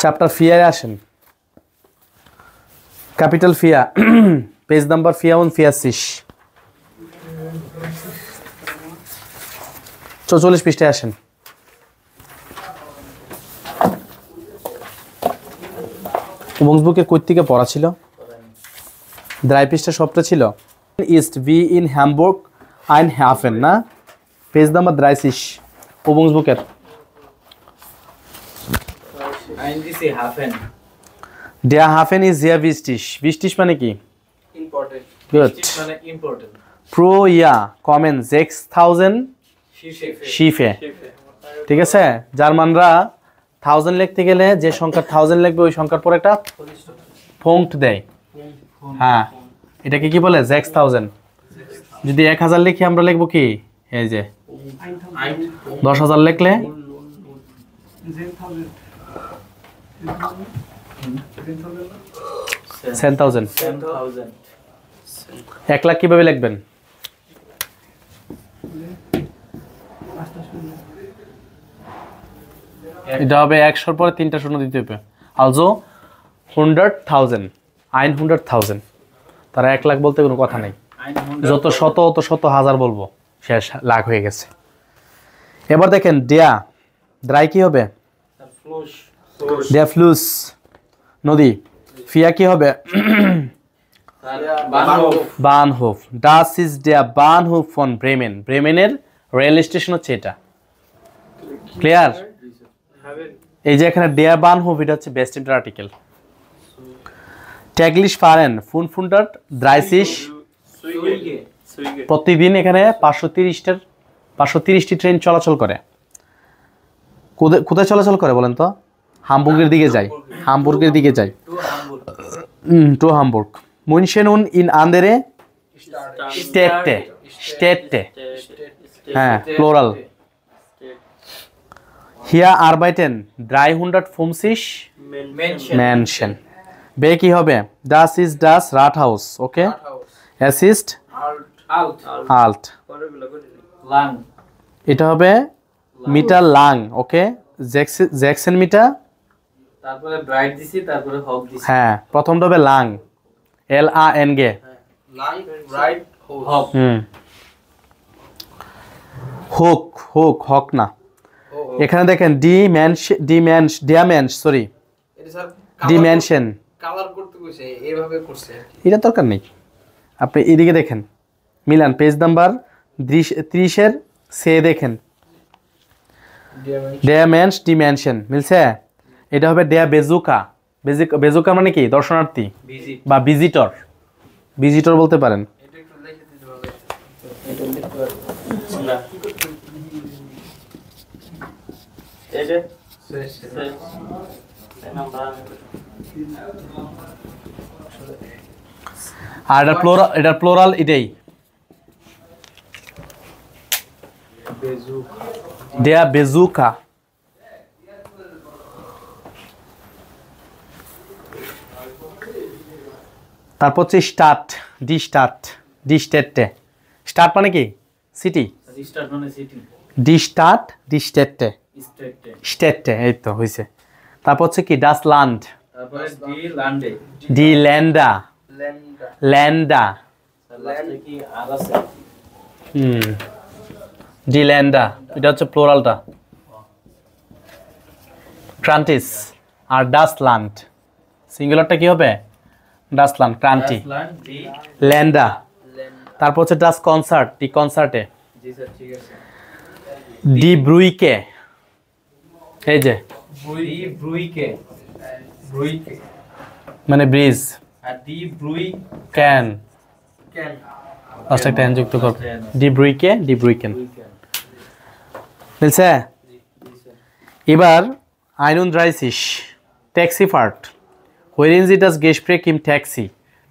Chapter ফিয়ারে আসেন। Capital ফিয়া, page number ফিয়া 44 পৃষ্ঠায় আসেন। বুকের কই থেকে পড়া ছিল? দ্রাই পৃষ্ঠা সবটা ছিল। ইস্ট ভি ইন হ্যামবুর্গ আইন হ্যাফেন না, পেজ নাম্বার 30 বুকের। Der Hafen ist sehr wichtig. Wichtig মানে কি? Important. Good. Wichtig মানে important. Pro Jahr kommen 6000 Schiffe. ঠিক আছে, জার্মানরা 1000 লিখতে গেলে যে সংখ্যা 1000 লিখবে ওই সংখ্যার পর একটা পয়েন্ট দেয়। হ্যাঁ, এটাকে কি বলে? 6000। যদি 1000 লিখি আমরা লিখব কি? এই যে 10000 লিখলে 10,000। 1 লাখ কিভাবে লিখবেন? এটা হবে 100 পরে 3টা শূন্য দিতে হবে। also 100,000 100,000। তারা 1 লাখ বলতে কোনো কথা নেই, যত শত অত শত হাজার বলবো, শেষ, লাখ হয়ে গেছে। এবার দেখেন ডেয়া দ্রাই কি হবে? ডেয়া ফ্লুস নদী। ফিয়া কি হবে? বানহোফ। ডাস ইজ ডেয়া বানহোফ ফন ব্রেমেন। ব্রেমেনের রেল স্টেশন হচ্ছে এটা। ক্লিয়ার? এই যে এখানে ডেয়া বানহোফ, এটা হচ্ছে বেস্ট ইন্টার আর্টিকেল। ট্যাগলিশ ফারেন ফুনফুন্ডার্ট দ্রাইসিস। প্রতিদিন এখানে 530টি ট্রেন চলাচল করে। কোথায় চলাচল করে বলেন তো? হামবুর্গের দিকে যায়, হামবুর্গের দিকে যায়, টু হামবুর্গ। মুনশেনুন ইন আন্দেরে স্টেটে, স্টেটে, হ্যাঁ প্লোরাল। হিয়া আরবাইটেন 350 মেনশন। বে কি হবে? ডাস ইজ ডাস রাট হাউস। ওকে, অ্যাসিস্ট আল্ট, এটা হবে মিটার লাং। ওকে, জ্যাকসন মিটার, তারপরে ব্রাইট দিছি, তারপরে হক দিছি। হ্যাঁ, প্রথমটা হবে লাং, LANG, লাং ব্রাইট হক। হুক, হুক, হক না। এখানে দেখেন সরি, এটা স্যার ডিমেনশন। কালার করতে কইছে, এইভাবে করছে। এটা দরকার নেই, আপনি এদিকে দেখেন, মিলান পেজ নাম্বার 30 এর সে দেখেন, ডিমেনশন মিলছে। এটা হবে ডেয়া বেজুকা। বেজুকা মানে কি? দর্শনার্থী বা ভিজিটর, ভিজিটর বলতে পারেন। এটা একটু লিখে দিতে ভালো এটা লিখতে পারবো। এটা শেষ আর এটা প্লোরাল এটাই, ডেয়া বেজুকা। তারপর হচ্ছে স্টার্ট, ডি স্টেটে। স্টার্ট মানে কি? সিটি। রিস্টার্ট মানে সিটি। ডি স্টার্ট, ডি স্টেটে, স্টেটে, এই তো হইছে। তারপর হচ্ছে কি? ডাস ল্যান্ড, তারপরে ডি ল্যান্ডে, ডি ল্যান্ডা, ল্যান্ডা, লাস্টে কি আর আছে? ডি ল্যান্ডা, এটা হচ্ছে প্লোরালটা। ক্রান্টিস আর ডাস ল্যান্ড, সিঙ্গুলারটা কি হবে? ডাস ল্যান্ড, ক্রান্তি, ল্যান্ডা। তারপর হচ্ছে ডাস কনসার্ট, ডি কনসার্টে। জি স্যার, ঠিক আছে। ডি ব্রুইকে, এই যে ব্রুইকে মানে ব্রিজ। আর ডি ব্রুই ক্যান, ক্যান, লাস্ট একটা এন যুক্ত করব। ডি ব্রুইকে, ডি ব্রুইকেন, মিলছে? এবার 31 ট্যাক্সি ফার্ট। হোয়ারেন জি ডাস গেসপ্রেক ইম ট্যাক্সি।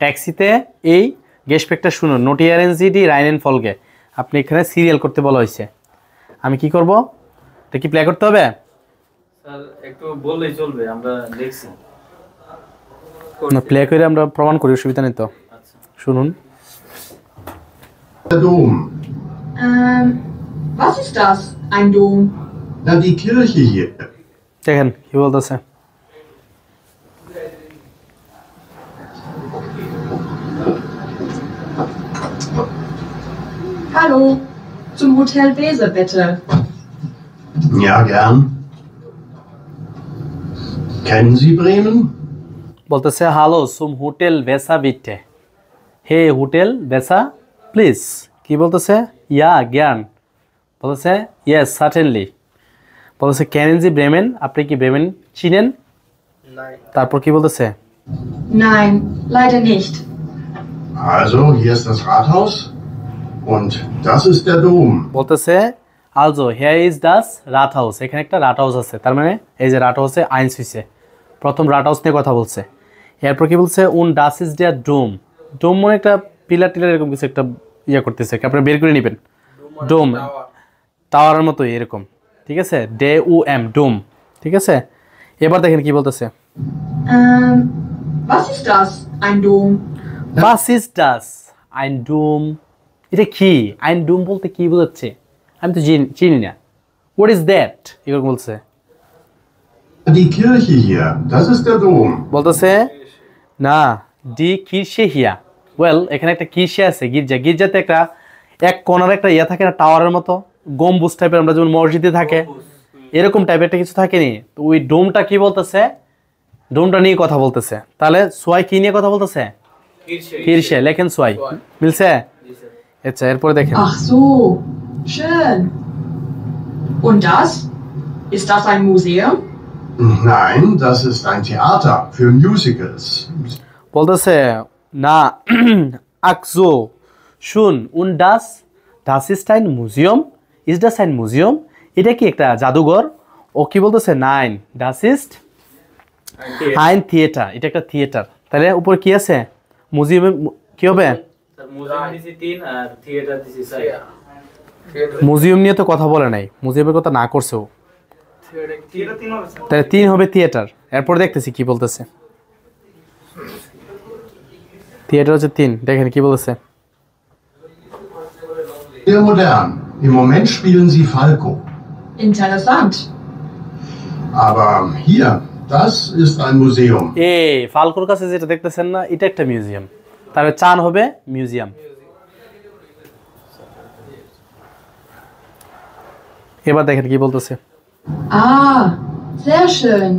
ট্যাক্সিতে এই গেসপ্রেকটা শুনুন। নোটিয়ারেন জি ডি রাইনেন ফলগে। আপনি এখানে সিরিয়াল করতে বলা হয়েছে। আমি কি করব? এটা কি প্লে করতে হবে? স্যার একটু বললেই চলবে, আমরা দেখছি। না, প্লে করে আমরা প্রমাণ করি, অসুবিধা নেই তো। আচ্ছা শুনুন। Der Dom. Was ist das? Ein Dom? Na, die Kirche hier. দেখেন কি বলতেছে। Hallo, zum Hotel Bese bitte. Ja, gern. Kennen Sie Bremen? বলতেছে হ্যালো সুম হোটেল ভেসা বিটে, হে হোটেল ভেসা প্লিজ। কি বলতেছে? ইয়া জ্ঞান। বলতেছে ইয়েস সার্টেনলি। বলতেছে কেনেন জি ব্রেমেন, আপনি কি ব্রেমেন চিনেন? Nein. তারপর কি বলতেছে? Nein, leider nicht. Also, hier ist das Rathaus und das ist der Dom. বলতেছে আলজো here is Das Raad house, এখানে একটা রাট হাউস আছে, তার মানে এই যে রাট হাউসে আইনস হইছে, প্রথম রাট হাউস নিয়ে কথা বলছে। এরপর কি বলছে? উন ডাস ইজ দেয়ার ডোম, ডোম মানে একটা পিলার টিলার এরকম কিছু একটা ইয়ে করতেছে, আপনারা বের করে নেবেন। ডোম টাওয়ারের মতো এরকম, ঠিক আছে, ডে উ এম ডোম, ঠিক আছে। এবার দেখেন কি বলতেছে, Was ist das? Ein Dom. বাস ইজ ডাস আইন ডোম, এটা কি? আইন ডোম বলতে কি বোঝাচ্ছে? আমি তো চিনি না। What is that? এরকম বলছে। Die Kirche hier, das ist der Dom. বলতেছে না ডি কিরশে হিয়া, ওয়েল এখানে একটা কিরশে আছে, গির্জা, গির্জাতে একটা এক কোণার একটা ইয়ে থাকে না টাওয়ারের মতো, গম্বুজ টাইপের, আমরা যেমন মসজিদে থাকে এরকম টাইপের একটা কিছু থাকেনি, তো ওই ডোমটা কি বলতেছে? ডোমটা নিয়ে কথা বলতেছে। তাহলে সোয়াই কি নিয়ে কথা বলতেছে? কিরশে, লেখেন সোয়াই, মিলছে? আচ্ছা এরপরে দেখেন, Ach so, schön. Und das? Ist das ein Museum? Nein, das ist ein Theater für Musicals. বলতেছে না আকজো শুন উন ডাস, ডাস ইজ আইন মিউজিয়াম, ইজ ডাস আইন মিউজিয়াম, এটা কি একটা জাদুঘর? ও কি বলতেছে? নাইন ডাস ইজ আইন থিয়েটার, এটা একটা থিয়েটার। তাহলে উপরে কি আছে? মিউজিয়ামে কি হবে? মিউজিয়াম নিয়ে তো কথা বলে নাই, মিউজিয়ামের কথা না করছে ও, তাহলে 3 হবে থিয়েটার। এরপর দেখতেছি কি বলতেছে, থিয়েটার হচ্ছে 3, দেখেন কি বলতেছে, Sehr modern. Im Moment spielen sie Falco. Interessant. Aber hier, das ist ein Museum. ফালকোর কাছে যেটা দেখতেছেন না, এটা একটা মিউজিয়াম, তাহলে চান হবে মিউজিয়াম। এবার দেখেন কি বলতেছে, Ah, sehr schön.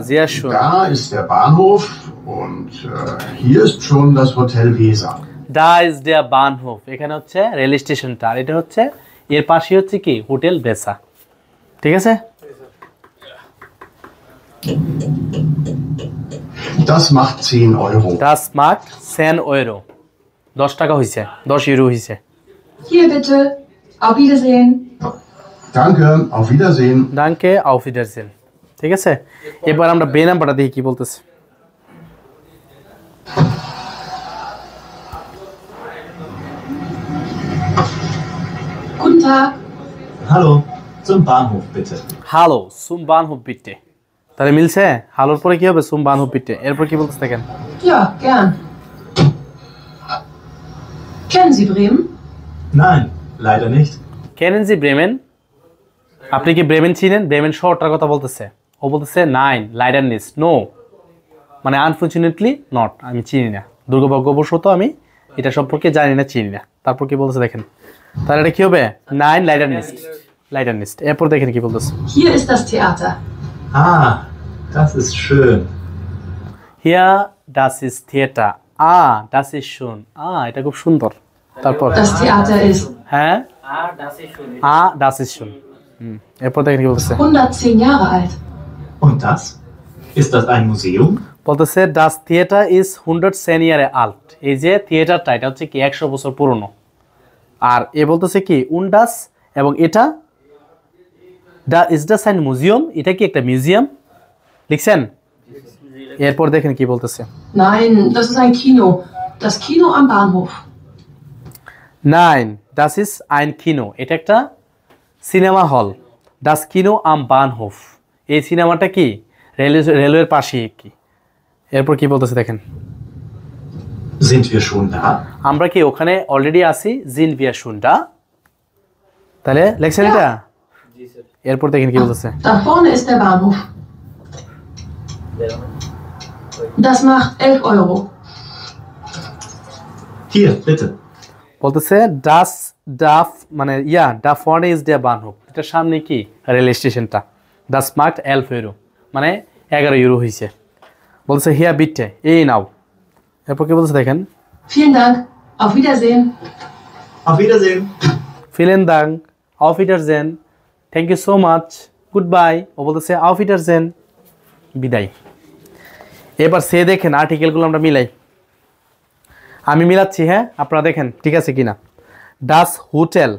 sehr schön, Da ist der Bahnhof und hier ist schon das Hotel Weser. da ist der Bahnhof, এখানে হচ্ছে রেল স্টেশনটা, আর এটা হচ্ছে এর পাশে হচ্ছে কি হোটেল বেসা, ঠিক আছে। Das macht 10 Euro. Das macht 10 Euro, 10 টাকা হইছে, 10 ইউরো হইছে। Hier bitte. Auf Wiedersehen. Danke, auf Wiedersehen. Danke, auf Wiedersehen, ঠিক আছে। এবার আমরা বে নাম্বারটা দেখি কি বলতেছে, Guten Tag. Hallo, zum Bahnhof bitte. হ্যালো সুম বানহুফ বিটে, তাহলে মিলছে? হ্যালোর পরে কি হবে? সুম বানহুফ বিটে। এরপর কি বলতেছে দেখেন, Ja, gern. Kennen Sie Bremen? Nein, leider nicht. কেনেন জি ব্রেমেন, আপনি কি ব্রেমেন চিনেন? ব্রেমেন শহরটার কথা বলতেছে, ও বলতেছে নাইন লাইডার নিস, নো মানে আনফর্চুনেটলি নট, আমি চিনি না, দুর্ভাগ্যবশত আমি এটা সম্পর্কে জানি না, চিনি না। তারপর কি বলতেছে দেখেন, তাহলে এটা কি হবে? Nine lidar নিস্ট, lidar নিস্ট। এরপর দেখেন কি বলতেছে, Hier ist das Theater. Ah, das ist schön. হিয়া ডাস ইজ থিয়েটার, ডাস ইজ শুন, এটা খুব সুন্দর। তারপর Das Theater ist হ্যাঁ Das ist schon. ডাস ইজ শুন, এরপর দেখেন কি বলতেছে, 110 Jahre alt. Und das? Ist das ein Museum? বলতেছে ডাস থিয়েটার ইজ 110 ইয়ার আল্ট, এই যে থিয়েটারটা এটা হচ্ছে কি 100 বছর পুরনো। আর এ বলতেছে কি উন্ডাস, এবং এটা দা ইজ দ্য সাইন মিউজিয়াম, এটা কি একটা মিউজিয়াম, লিখছেন? এরপর দেখেন কি বলতেছে, Nein, das ist ein Kino. Das Kino am Bahnhof. Nine does is আইন কিনো, এটা একটা সিনেমা হল, ডাস কিনো আম বানহোফ, এই সিনেমাটা কি রেলওয়ের পাশে কি। এরপর কি বলতেছে দেখেন, Sind wir schon da? আমরা কি ওখানে অলরেডি আছি, জিন বিয়া শুনটা, তাহলে লেখছেন এটা। এরপর দেখেন কি বলতেছে, Da vorne ist der Bahnhof. Das macht 11 Euro. Hier, bitte. বলতেছে ডাস ডাফ মানে ডা ফর্ন ইজ ডে বানহুফ, এটার সামনে কি রেল স্টেশনটা। দ্য স্মার্ট 11 ইউরো মানে 11 ইউরো হয়েছে। বলছে হিয়া বিটে এই নাও, এরপর কি বলছে দেখেন, Vielen Dank. Auf Wiedersehen. Auf Wiedersehen. ফিলেন দাং, অফ ইটারজেন, thank you so much, good bye. ও বলতেছে অফ ইটারজেন, বিদায়। এবার সে দেখেন আর্টিকেলগুলো আমরা মিলাই, আমি মিলাচ্ছি, হ্যাঁ আপনারা দেখেন ঠিক আছে কিনা। ডাস হোটেল,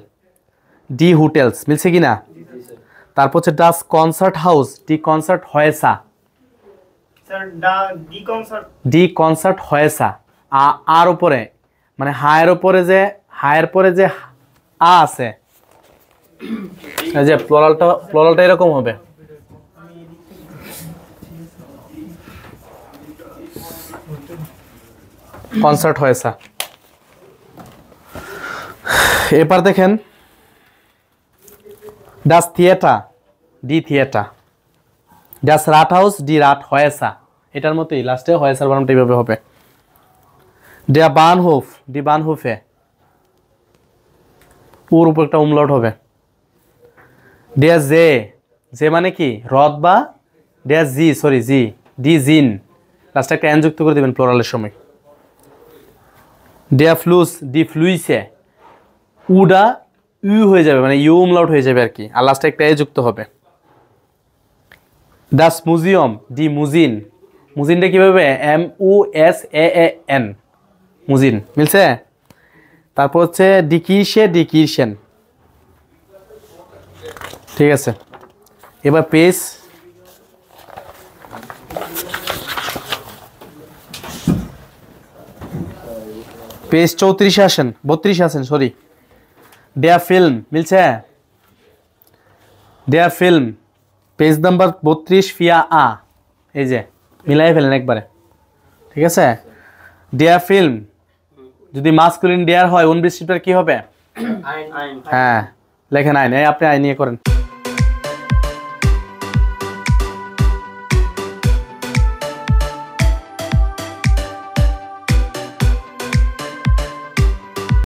ডি হোটেলস মিলছে কিনা। তারপর হচ্ছে ডাস কনসার্ট হাউস, ডি কনসার্ট হয়েসা, স্যার ডি কনসার্ট হয়েসা। আর উপরে মানে হায়ের উপরে যে হায়ের পরে যে আ আছে, এই যে প্লুরালটা এরকম হবে, কনসার্ট হয়েসা। এবার দেখেন ডাস থিয়েটার, ডি থিয়েটার, ডাস রাট হাউস, ডি রাট হয়েসা। এটার মতোই লাস্টে হয়েসার বানানটা এইভাবে হবে। ডেয়া বানহুফ, ডি বানহুফে, ওর উপর একটা উমলাউট হবে। ডেয়া জে, জে মানে কি হ্রদ বা ডেয়া জি, সরি জি, ডি জিন, লাস্টে একটা এন যুক্ত করে দেবেন প্লোরালের সময়। ডেয়া ফ্লুস, ডি ফ্লুইসে, উডা ইউ হয়ে যাবে মানে ইউ উমলাউট হয়ে যাবে আর কি, আর লাস্টে একটা এ যুক্ত হবে। ডাস মিউজিয়াম, ডি মুজিন, মুজিনটা কীভাবে MUSAAN, মুজিন মিলছে। তারপর হচ্ছে ডি কিরশে, ডি কিরশেন, ঠিক আছে। এবার পেজ পেজ 34 আসেন, 32 আসেন সরি। ডেয়া ফিল্ম মিলছে, ডেয়া ফিল্ম পেজ নাম্বার 32 ফিয়া আ, এই যে মিলাই ফেলেন একবারে, ঠিক আছে। ডেয়া ফিল্ম যদি মাস্কুলিন ডেয়ার হয় 29 কি হবে, হ্যাঁ লেখেন আইন, এই আপনি আইন নিয়ে করেন।